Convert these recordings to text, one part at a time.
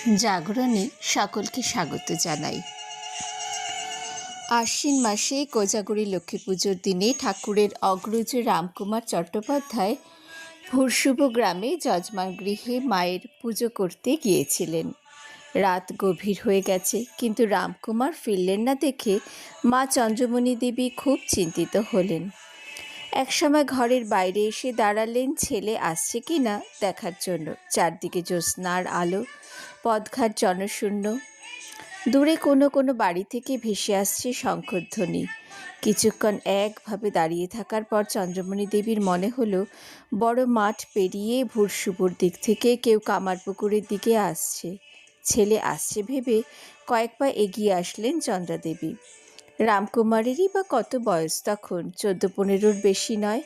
জাগরণে সকলকে স্বাগত জানাই। আশ্বিন মাসে কোজাগরী লক্ষ্মী পুজোর দিনে ঠাকুরের অগ্রজ রামকুমার চট্টোপাধ্যায় ভুরশুভ গ্রামে যজমান গৃহে মায়ের পুজো করতে গিয়েছিলেন। রাত গভীর হয়ে গেছে, কিন্তু রামকুমার ফিরলেন না দেখে মা চন্দ্রমণি দেবী খুব চিন্তিত হলেন। একসময় ঘরের বাইরে এসে দাঁড়ালেন ছেলে আসছে কি না দেখার জন্য। চারদিকে জ্যোৎস্নার আলো, পথঘাট জনশূন্য। দূরে কোনো কোনো বাড়ি থেকে ভেসে আসছে শঙ্খধ্বনি। কিছুক্ষণ একভাবে দাঁড়িয়ে থাকার পর চন্দ্রমণি দেবীর মনে হলো বড় মাঠ পেরিয়ে ভুরশুপুর দিক থেকে কেউ কামারপুকুরের দিকে আসছে। ছেলে আসছে ভেবে কয়েক পা এগিয়ে আসলেন চন্দ্রাদেবী। রামকুমারেরই বা কত বয়স তখন, 14-15-র বেশি নয়।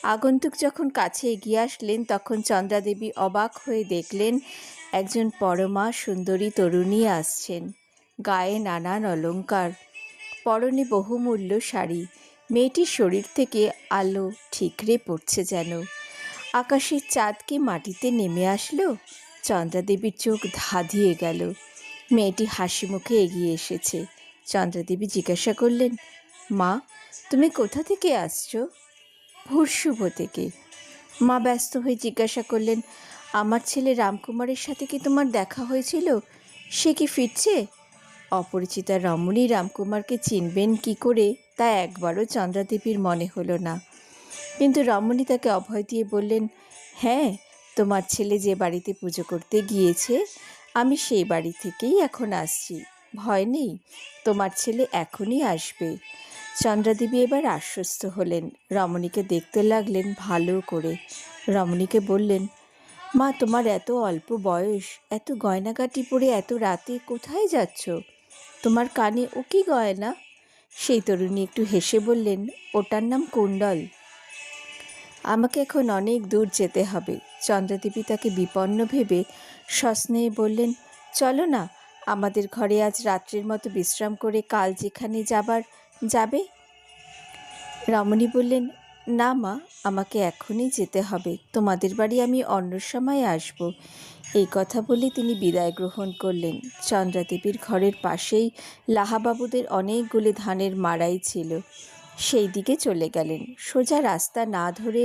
আগন্তুক যখন কাছে এগিয়ে আসলেন তখন চন্দ্রাদেবী অবাক হয়ে দেখলেন একজন পরমা সুন্দরী তরুণী আসছেন। গায়ে নানান অলঙ্কার, পরনে বহুমূল্য শাড়ি। মেয়েটির শরীর থেকে আলো ঠিকরে পড়ছে যেন। আকাশের চাঁদ কি মাটিতে নেমে আসলো? চন্দ্রাদেবীর চোখ ধাঁধিয়ে গেল। মেয়েটি হাসি মুখে এগিয়ে এসেছে। চন্দ্রাদেবী জিজ্ঞাসা করলেন, মা, তুমি কোথা থেকে আসছো? ভুরশুভ থেকে। মা ব্যস্ত হয়ে জিজ্ঞাসা করলেন, আমার ছেলে রামকুমারের সাথে কি তোমার দেখা হয়েছিল? সে কি ফিরছে? অপরিচিতা রমণী রামকুমারকে চিনবেন কি করে তা একবারও চন্দ্রাদেবীর মনে হলো না। কিন্তু রমণী তাকে অভয় দিয়ে বললেন, হ্যাঁ, তোমার ছেলে যে বাড়িতে পুজো করতে গিয়েছে আমি সেই বাড়ি থেকেই এখন আসছি। ভয় নেই, তোমার ছেলে এখনই আসবে। চন্দ্রাদেবী এবার আশ্বস্ত হলেন। রমণীকে দেখতে লাগলেন ভালো করে। রমণীকে বললেন, মা, তোমার এত অল্প বয়স, এত গয়নাগাটি পরে এত রাতে কোথায় যাচ্ছ? তোমার কানে ও কি গয়না? সেই তরুণী একটু হেসে বললেন, ওটার নাম কুণ্ডল। আমাকে এখন অনেক দূর যেতে হবে। চন্দ্রাদেবী তাকে বিপন্ন ভেবে সস্নেহে বললেন, চলো না, আমাদের ঘরে আজ রাত্রের মতো বিশ্রাম করে কাল যেখানে যাবার যাবে। রমণী বললেন, না মা, আমাকে এখনই যেতে হবে। তোমাদের বাড়ি আমি অন্য সময় আসব। এই কথা বলে তিনি বিদায় গ্রহণ করলেন। চন্দ্রাদেবীর ঘরের পাশেই লাহাবাবুদের অনেকগুলি ধানের মাড়াই ছিল। সেই দিকে চলে গেলেন। সোজা রাস্তা না ধরে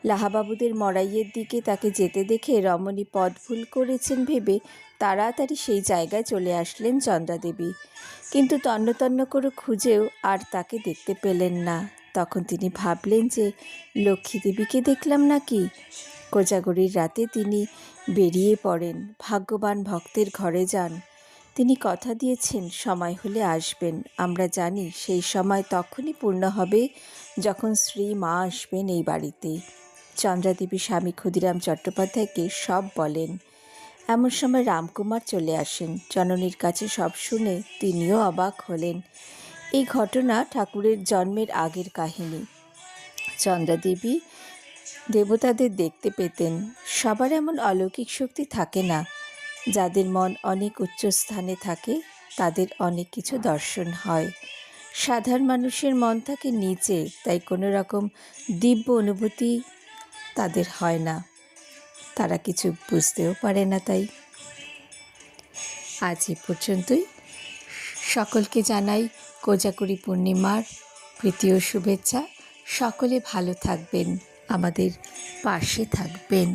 লাহাবাবুদের মড়াইয়ের দিকে তাকে যেতে দেখে রমণী পথ ভুল করেছেন ভেবে তাড়াতাড়ি সেই জায়গায় চলে আসলেন চন্দ্রাদেবী। কিন্তু তন্ন তন্ন করে খুঁজেও আর তাকে দেখতে পেলেন না। তখন তিনি ভাবলেন যে লক্ষ্মীদেবীকে দেখলাম নাকি। কোজাগরীর রাতে তিনি বেরিয়ে পড়েন, ভাগ্যবান ভক্তের ঘরে যান। তিনি কথা দিয়েছেন সময় হলে আসবেন। আমরা জানি সেই সময় তখনই পূর্ণ হবে যখন শ্রী মা আসবেন এই বাড়িতে। চন্দ্রাদেবী স্বামী ক্ষুদিরাম চট্টোপাধ্যায়কে সব বলেন। এমন সময় রামকুমার চলে আসেন। জননীর কাছে সব শুনে তিনিও অবাক হলেন। এই ঘটনা ঠাকুরের জন্মের আগের কাহিনী। চন্দ্রাদেবী দেবতাদের দেখতে পেতেন। সবার এমন অলৌকিক শক্তি থাকে না। যাদের মন অনেক উচ্চ স্থানে থাকে তাদের অনেক কিছু দর্শন হয়। সাধারণ মানুষের মন থাকে নিচে, তাই কোনো রকম দিব্য অনুভূতি তাদের হয় না। তারা কিছু বুঝতেও পারে না। তাই আজ এ পর্যন্তই। সকলকে জানাই কোজাগরী পূর্ণিমার প্রীতি ও শুভেচ্ছা। সকলে ভালো থাকবেন, আমাদের পাশে থাকবেন।